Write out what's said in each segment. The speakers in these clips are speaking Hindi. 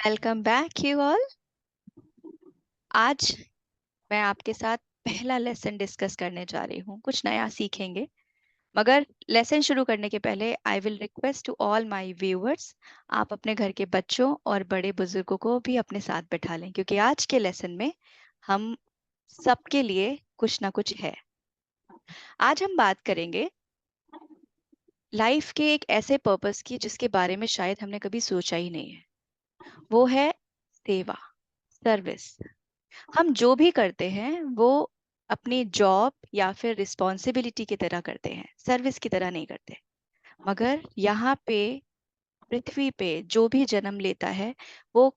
Welcome back you all. आज मैं आपके साथ पहला लेसन डिस्कस करने जा रही हूँ। कुछ नया सीखेंगे, मगर लेसन शुरू करने के पहले I will request to all my viewers, आप अपने घर के बच्चों और बड़े बुजुर्गों को भी अपने साथ बैठा लें, क्योंकि आज के लेसन में हम सबके लिए कुछ ना कुछ है। आज हम बात करेंगे लाइफ के एक ऐसे पर्पस की जिसके बारे में शायद हमने कभी सोचा ही नहीं है। वो है सेवा, सर्विस। हम जो भी करते हैं वो अपनी जॉब या फिर रिस्पॉन्सिबिलिटी की तरह करते हैं, सर्विस की तरह नहीं करते। मगर यहाँ पे पृथ्वी पे जो भी जन्म लेता है, वो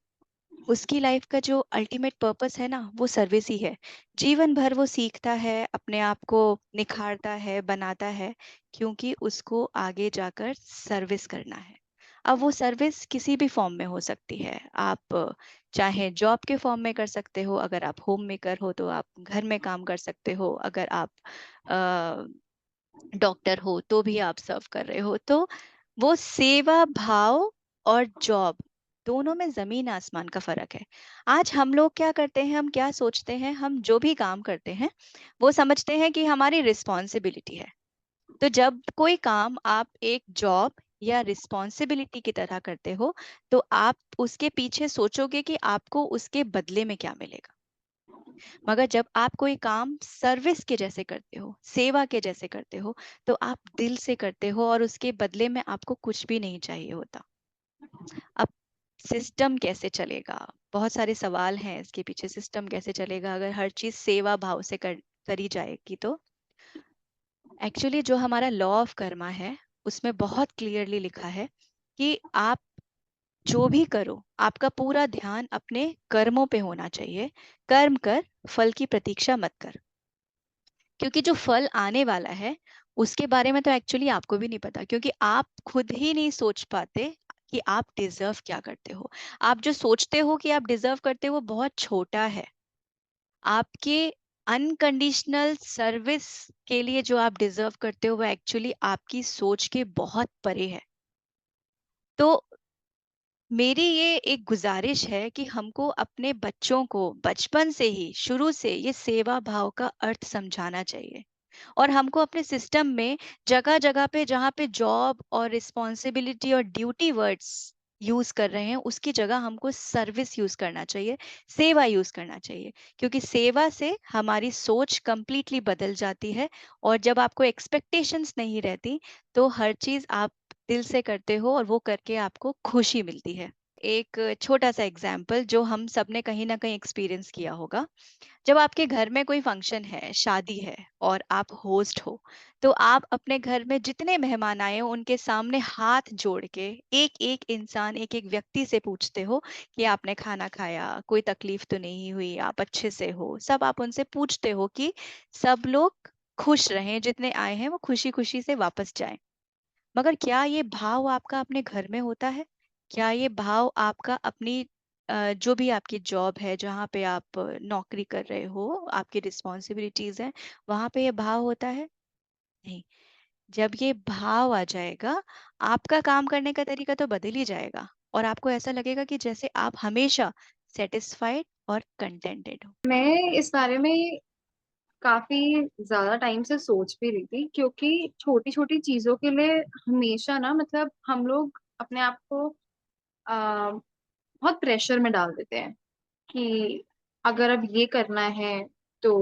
उसकी लाइफ का जो अल्टीमेट पर्पस है ना, वो सर्विस ही है। जीवन भर वो सीखता है, अपने आप को निखारता है, बनाता है, क्योंकि उसको आगे जाकर सर्विस करना है। अब वो सर्विस किसी भी फॉर्म में हो सकती है। आप चाहे जॉब के फॉर्म में कर सकते हो, अगर आप होम मेकर हो तो आप घर में काम कर सकते हो, अगर आप डॉक्टर हो तो भी आप सर्व कर रहे हो। तो वो सेवा भाव और जॉब, दोनों में जमीन आसमान का फर्क है। आज हम लोग क्या करते हैं, हम क्या सोचते हैं, हम जो भी काम करते हैं वो समझते हैं कि हमारी रिस्पॉन्सिबिलिटी है। तो जब कोई काम आप एक जॉब या रिस्पॉन्सिबिलिटी की तरह करते हो, तो आप उसके पीछे सोचोगे कि आपको उसके बदले में क्या मिलेगा। मगर जब आप कोई काम सर्विस के जैसे करते हो, सेवा के जैसे करते हो, तो आप दिल से करते हो और उसके बदले में आपको कुछ भी नहीं चाहिए होता। अब सिस्टम कैसे चलेगा? बहुत सारे सवाल हैं इसके पीछे। सिस्टम कैसे चलेगा अगर हर चीज सेवा भाव से करी जाएगी? तो एक्चुअली जो हमारा लॉ ऑफ कर्मा है, उसमें बहुत क्लियरली लिखा है कि आप जो भी करो, आपका पूरा ध्यान अपने कर्मों पे होना चाहिए। कर्म कर, फल की प्रतीक्षा मत कर। क्योंकि जो फल आने वाला है उसके बारे में तो एक्चुअली आपको भी नहीं पता, क्योंकि आप खुद ही नहीं सोच पाते कि आप डिजर्व क्या करते हो। आप जो सोचते हो कि आप डिजर्व करते हो वो बहुत छोटा है। आपके अनकंडीशनल सर्विस के लिए जो आप डिजर्व करते हो वो एक्चुअली आपकी सोच के बहुत परे है। तो मेरी ये एक गुजारिश है कि हमको अपने बच्चों को बचपन से ही, शुरू से ये सेवा भाव का अर्थ समझाना चाहिए। और हमको अपने सिस्टम में जगह जगह पे, जहाँ पे जॉब और रिस्पॉन्सिबिलिटी और ड्यूटी वर्ड्स यूज कर रहे हैं, उसकी जगह हमको सर्विस यूज करना चाहिए, सेवा यूज करना चाहिए। क्योंकि सेवा से हमारी सोच कंप्लीटली बदल जाती है। और जब आपको एक्सपेक्टेशंस नहीं रहती, तो हर चीज आप दिल से करते हो और वो करके आपको खुशी मिलती है। एक छोटा सा एग्जाम्पल जो हम सब ने कहीं ना कहीं एक्सपीरियंस किया होगा। जब आपके घर में कोई फंक्शन है, शादी है, और आप होस्ट हो, तो आप अपने घर में जितने मेहमान आए हो उनके सामने हाथ जोड़ के एक एक इंसान, एक एक व्यक्ति से पूछते हो कि आपने खाना खाया, कोई तकलीफ तो नहीं हुई, आप अच्छे से हो। सब आप उनसे पूछते हो कि सब लोग खुश रहें, जितने आए हैं वो खुशी खुशी से वापस जाएं। मगर क्या ये भाव आपका अपने घर में होता है? क्या ये भाव आपका अपनी जो भी आपकी जॉब है, जहाँ पे आप नौकरी कर रहे हो, आपकी रिस्पॉन्सिबिलिटीज हैं, वहां पे ये भाव होता है? नहीं। जब ये भाव आ जाएगा, आपका काम करने का तरीका तो बदल ही जाएगा, और आपको ऐसा लगेगा कि जैसे आप हमेशा सेटिस्फाइड और कंटेंटेड हो। मैं इस बारे में काफी ज्यादा टाइम से सोच भी रही थी, क्योंकि छोटी छोटी चीजों के लिए हमेशा ना, मतलब हम लोग अपने आप को बहुत प्रेशर में डाल देते हैं कि अगर अब ये करना है तो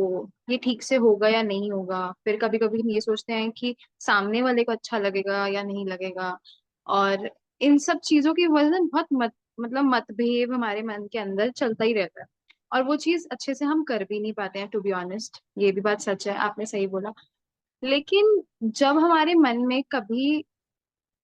ये ठीक से होगा या नहीं होगा। फिर कभी कभी हम ये सोचते हैं कि सामने वाले को अच्छा लगेगा या नहीं लगेगा। और इन सब चीजों की वजह से बहुत मतलब मतभेद हमारे मन के अंदर चलता ही रहता है। और वो चीज अच्छे से हम कर भी नहीं पाते हैं, टू बी ऑनेस्ट। ये भी बात सच है, आपने सही बोला। लेकिन जब हमारे मन में कभी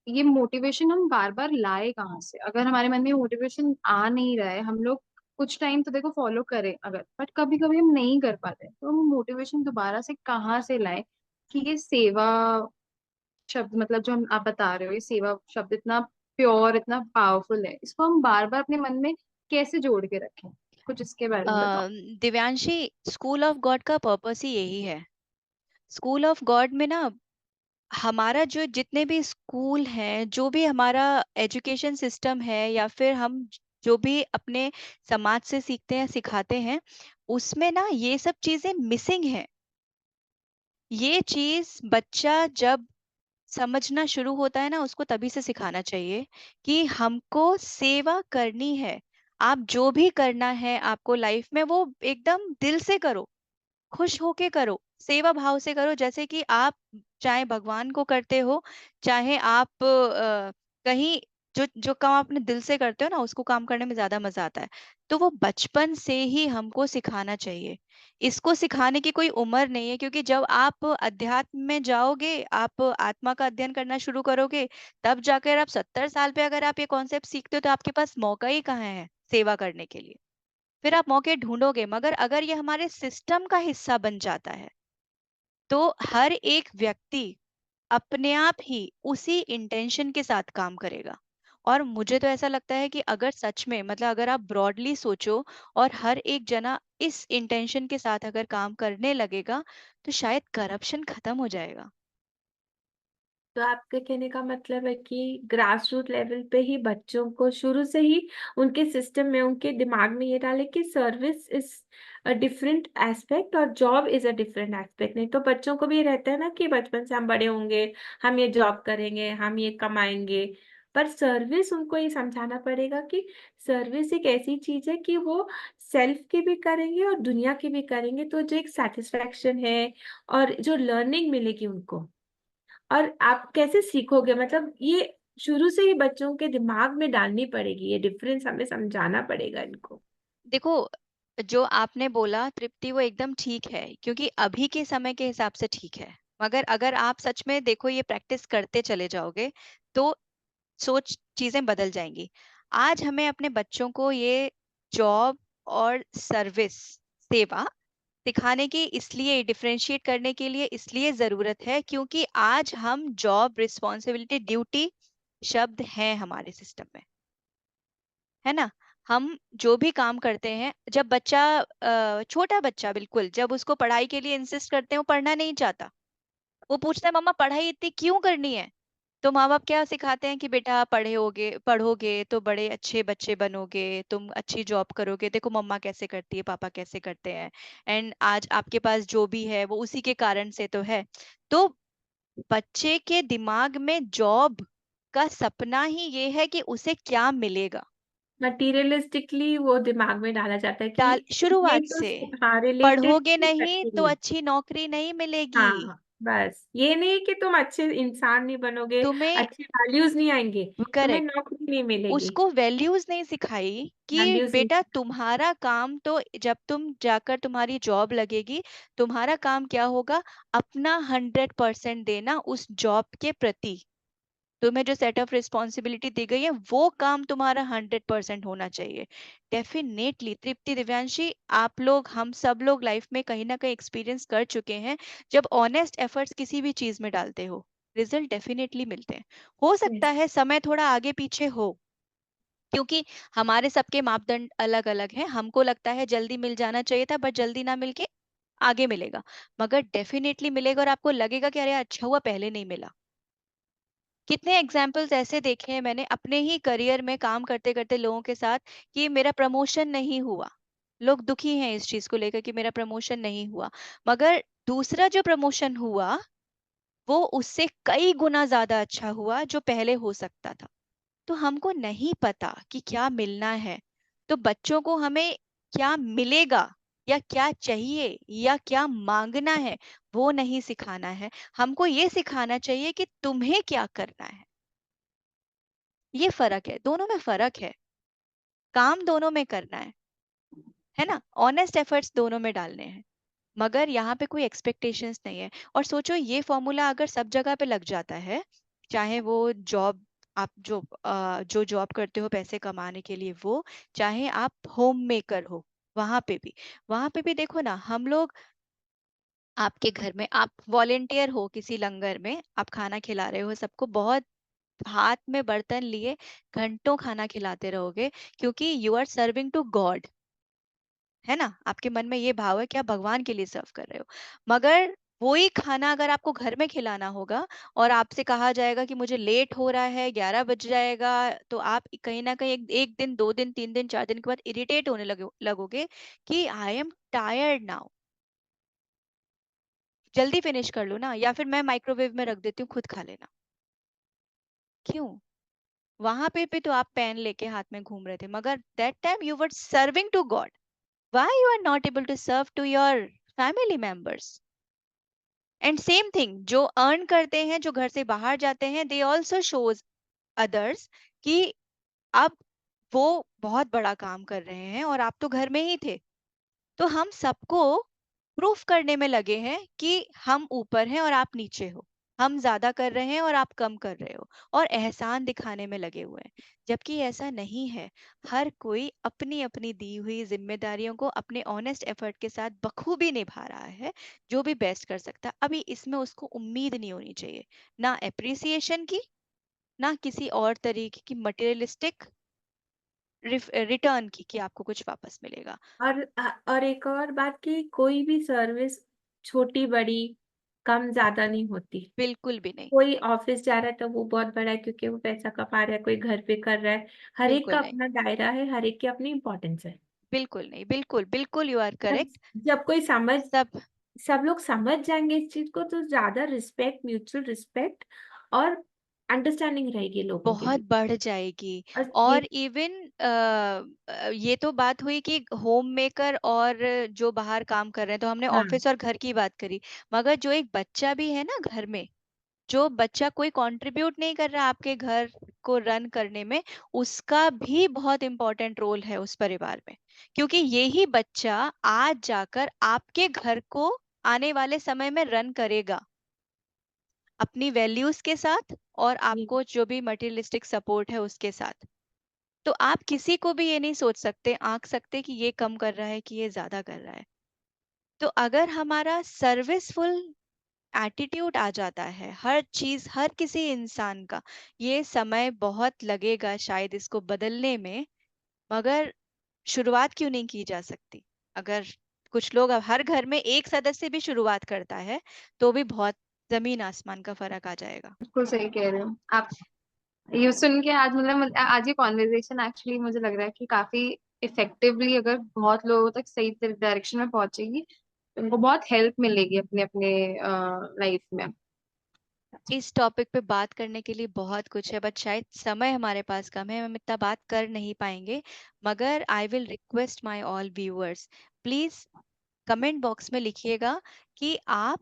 ये मोटिवेशन हम बार बार लाए कहाँ से? अगर हमारे मन में मोटिवेशन आ नहीं रहा है, हम लोग कुछ टाइम तो देखो फॉलो करें अगर, बट कभी कभी हम नहीं कर पाते, तो हम मोटिवेशन दोबारा से कहाँ से लाए कि ये सेवा शब्द, मतलब जो हम आप बता रहे हो, ये सेवा शब्द इतना प्योर, इतना पावरफुल है, इसको हम बार बार अपने मन में कैसे जोड़ के रखें? कुछ इसके बारे में बताओ। दिव्यांशी, स्कूल ऑफ गॉड का पर्पस ही यही है। स्कूल ऑफ गॉड में ना, हमारा जो जितने भी स्कूल हैं, जो भी हमारा एजुकेशन सिस्टम है, या फिर हम जो भी अपने समाज से सीखते हैं, सिखाते हैं, उसमें ना ये सब चीज़ें मिसिंग हैं। ये चीज़ बच्चा जब समझना शुरू होता है ना, उसको तभी से सिखाना चाहिए कि हमको सेवा करनी है। आप जो भी करना है आपको लाइफ में, वो एकदम दिल से करो। खुश होके करो, सेवा भाव से करो, जैसे कि आप चाहे भगवान को करते हो, चाहे आप कहीं जो जो काम आप अपने दिल से करते हो ना, उसको काम करने में ज़्यादा मज़ा आता है। तो वो बचपन से ही हमको सिखाना चाहिए। इसको सिखाने की कोई उम्र नहीं है, क्योंकि जब आप अध्यात्म में जाओगे, आप आत्मा का अध्ययन करना शुरू करोगे, तब जाकर आप 70 साल पे अगर आप ये कॉन्सेप्ट सीखते हो, तो आपके पास मौका ही कहाँ है सेवा करने के लिए। फिर आप मौके ढूँढोगे, मगर अगर ये हमारे सिस्टम का हिस्सा बन जाता है, तो हर एक व्यक्ति अपने आप ही उसी इंटेंशन के साथ काम करेगा। और मुझे तो ऐसा लगता है कि अगर सच में, मतलब अगर आप ब्रॉडली सोचो और हर एक जना इस इंटेंशन के साथ अगर काम करने लगेगा, तो शायद करप्शन खत्म हो जाएगा। तो आपके कहने का मतलब है कि ग्रास रूट लेवल पे ही बच्चों को शुरू से ही उनके सिस्टम में, उनके दिमाग में ये डाले कि service is a different aspect और job is a different aspect. नहीं तो बच्चों को भी ये रहता है ना कि बचपन से हम बड़े होंगे, हम ये जॉब करेंगे, हम ये कमाएंगे। पर सर्विस उनको ये समझाना पड़ेगा कि सर्विस एक ऐसी चीज है कि वो सेल्फ की भी करेंगे और दुनिया की भी करेंगे, तो जो एक सेटिस्फैक्शन है और जो लर्निंग मिलेगी उनको। और आप कैसे सीखोगे, मतलब ये शुरू से ही बच्चों के दिमाग में डालनी पड़ेगी, ये डिफरेंस हमें समझाना पड़ेगा इनको। देखो, जो आपने बोला तृप्ति, वो एकदम ठीक है, क्योंकि अभी के समय के हिसाब से ठीक है। मगर अगर आप सच में देखो, ये प्रैक्टिस करते चले जाओगे, तो सोच चीजें बदल जाएंगी। आज हमें अपने बच्चों को ये जॉब और सर्विस, सेवा सिखाने की, इसलिए डिफरेंशिएट करने के लिए इसलिए जरूरत है, क्योंकि आज हम जॉब, रिस्पॉन्सिबिलिटी, ड्यूटी शब्द हैं हमारे सिस्टम में, है ना? हम जो भी काम करते हैं, जब बच्चा छोटा बच्चा, बिल्कुल जब उसको पढ़ाई के लिए इंसिस्ट करते हैं, वो पढ़ना नहीं चाहता। वो पूछता है, मम्मा पढ़ाई इतनी क्यों करनी है? तो माँ बाप क्या सिखाते हैं कि बेटा पढ़ोगे पढ़ोगे तो बड़े अच्छे बच्चे बनोगे, तुम अच्छी जॉब करोगे, देखो मम्मा कैसे करती है, पापा कैसे करते हैं, एंड आज आपके पास जो भी है वो उसी के कारण से तो है। तो बच्चे के दिमाग में जॉब का सपना ही ये है कि उसे क्या मिलेगा। मटीरियलिस्टिकली वो दिमाग में डाला जाता है कि डाल ये शुरुआत तो से, हाँ रिलेटेड पढ़ोगे नहीं तो प्रैक्टिकली। अच्छी नौकरी नहीं मिलेगी। हाँ, बस ये नहीं कि तुम अच्छे इंसान नहीं बनोगे, तुम्हें, अच्छे वैल्यूज नहीं आएंगे, तुम्हें करेक्ट, नौकरी नहीं मिलेगी। उसको वैल्यूज नहीं सिखाई कि वैल्यूज नहीं। बेटा तुम्हारा काम तो, जब तुम जाकर तुम्हारी जॉब लगेगी, तुम्हारा काम क्या होगा, अपना 100% देना उस जॉब के प्रति। तुम्हें जो सेट ऑफ रिस्पॉन्सिबिलिटी दी गई है, वो काम तुम्हारा 100% होना चाहिए। डेफिनेटली तृप्ति, दिव्यांशी, आप लोग, हम सब लोग लाइफ में कहीं ना कहीं एक्सपीरियंस कर चुके हैं। जब ऑनेस्ट एफर्ट्स किसी भी चीज में डालते हो, रिजल्ट डेफिनेटली मिलते हैं। हो सकता यस। है समय थोड़ा आगे पीछे हो, क्योंकि हमारे सबके मापदंड अलग अलग हैं। हमको लगता है जल्दी मिल जाना चाहिए था, बट जल्दी ना मिलके आगे मिलेगा। मगर डेफिनेटली मिलेगा, और आपको लगेगा कि अरे अच्छा हुआ पहले नहीं मिला। कितने एग्जाम्पल्स ऐसे देखे हैं मैंने अपने ही करियर में काम करते करते लोगों के साथ, कि मेरा प्रमोशन नहीं हुआ। लोग दुखी हैं इस चीज को लेकर कि मेरा प्रमोशन नहीं हुआ, मगर दूसरा जो प्रमोशन हुआ, वो उससे कई गुना ज्यादा अच्छा हुआ जो पहले हो सकता था। तो हमको नहीं पता कि क्या मिलना है, तो बच्चों को हमें क्या मिलेगा, या क्या चाहिए, या क्या मांगना है, वो नहीं सिखाना है। हमको ये सिखाना चाहिए कि तुम्हें क्या करना है। ये फर्क है, दोनों में फर्क है। काम दोनों में करना है ना? ऑनेस्ट एफर्ट्स दोनों में डालने हैं, मगर यहाँ पे कोई एक्सपेक्टेशंस नहीं है। और सोचो, ये फॉर्मूला अगर सब जगह पे लग जाता है, चाहे वो जॉब, आप जो जॉब करते हो पैसे कमाने के लिए, वो चाहे आप होम मेकर हो, वहां पे भी वहां पे भी देखो ना, हम लोग, आपके घर में आप वॉलेंटियर हो किसी लंगर में, आप खाना खिला रहे हो सबको, बहुत हाथ में बर्तन लिए घंटों खाना खिलाते रहोगे, क्योंकि you are serving to God, है ना? आपके मन में ये भाव है कि आप भगवान के लिए सर्व कर रहे हो। मगर वही खाना अगर आपको घर में खिलाना होगा और आपसे कहा जाएगा कि मुझे लेट हो रहा है, 11 बज जाएगा, तो आप कहीं ना कहीं एक दिन, 2 दिन, 3 दिन, 4 दिन के बाद इरिटेट होने लगोगे कि आई एम टायर्ड नाउ, जल्दी फिनिश कर लो ना, या फिर मैं माइक्रोवेव में रख देती हूँ, खुद खा लेना। क्यों? वहां पे भी तो आप पेन लेके हाथ में घूम रहे थे, मगर that time you were serving to God. Why you are not able to serve to your family members? And same thing, जो अर्न करते हैं, जो घर से बाहर जाते हैं, दे ऑल्सो शोज अदर्स कि अब वो बहुत बड़ा काम कर रहे हैं और आप तो घर में ही थे। तो हम सबको प्रूफ करने में लगे हैं कि हम ऊपर हैं और आप नीचे हो, हम ज्यादा कर रहे हैं और आप कम कर रहे हो, और एहसान दिखाने में लगे हुए हैं, जबकि ऐसा नहीं है। हर कोई अपनी अपनी दी हुई जिम्मेदारियों को अपने ऑनेस्ट एफर्ट के साथ बखूबी निभा रहा है, जो भी बेस्ट कर सकता है। अभी इसमें उसको उम्मीद नहीं होनी चाहिए, ना एप्रिसिएशन की, ना किसी और तरीके की मटेरियलिस्टिक रिटर्न की, कि आपको कुछ वापस मिलेगा। और एक और बात कि कोई भी सर्विस छोटी बड़ी कम ज्यादा नहीं होती। बिल्कुल भी नहीं। कोई ऑफिस जा रहा है तो वो बहुत बड़ा है क्योंकि वो पैसा कमा रहा है, कोई घर पे कर रहा है। हर एक का बिल्कुल नहीं। अपना दायरा है, हर एक की अपनी इम्पोर्टेंस है। बिल्कुल नहीं। बिल्कुल बिल्कुल, यू आर जब करेक्ट। जब कोई समझ सब सब लोग समझ जाएंगे इस चीज को तो ज्यादा रिस्पेक्ट, म्यूचुअल रिस्पेक्ट और अंडरस्टैंडिंग रहेगी लोगों के बहुत बीच। बढ़ जाएगी। और ये और इवन ये तो बात हुई कि होम मेकर और जो बाहर काम कर रहे हैं, तो हमने हाँ, ऑफिस और घर की बात करी, मगर जो एक बच्चा भी है ना घर में, जो बच्चा कोई कंट्रीब्यूट नहीं कर रहा आपके घर को रन करने में, उसका भी बहुत इंपॉर्टेंट रोल है उस परिवार में, क्योंकि यही बच्चा आज जाकर आपके घर को आने वाले समय में रन करेगा, अपनी वैल्यूज के साथ और ये आपको जो भी मटेरियलिस्टिक सपोर्ट है उसके साथ। तो आप किसी को भी ये नहीं सोच सकते, आंक सकते कि ये कम कर रहा है कि ये ज्यादा कर रहा है। तो अगर हमारा सर्विसफुल एटीट्यूड आ जाता है, हर चीज, हर किसी इंसान का, ये समय बहुत लगेगा शायद इसको बदलने में, मगर शुरुआत क्यों नहीं की जा सकती? अगर कुछ लोग, अब हर घर में एक सदस्य भी शुरुआत करता है, तो भी बहुत जमीन आसमान का फर्क आ जाएगा। बिल्कुल सही कह रहे हो आप। ये सुन के आज मतलब आज ये कॉन्वर्जेशन एक्चुअली मुझे लग रहा है कि काफी इफेक्टिवली अगर बहुत लोगों तक सही डायरेक्शन में पहुंचेगी तो उनको बहुत हेल्प मिलेगी अपने अपने लाइफ में। इस टॉपिक पे बात करने के लिए बहुत कुछ है, बट शायद समय हमारे पास कम है, हम इतना बात कर नहीं पाएंगे। मगर आई will request my all viewers, please comment box में लिखिएगा कि आप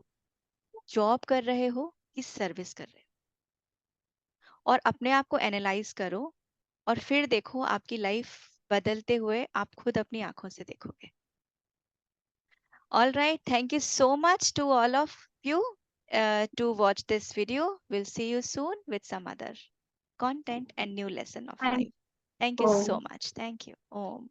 जॉब कर रहे हो कि सर्विस कर रहे हो, और अपने आप को एनालाइज करो, और फिर देखो आपकी लाइफ बदलते हुए आप खुद अपनी आंखों से देखोगे। All right, thank you so much to all of you to watch this video. We'll see you soon with some other content and new lesson of life. Thank Thank you you. so much. Thank you. Om.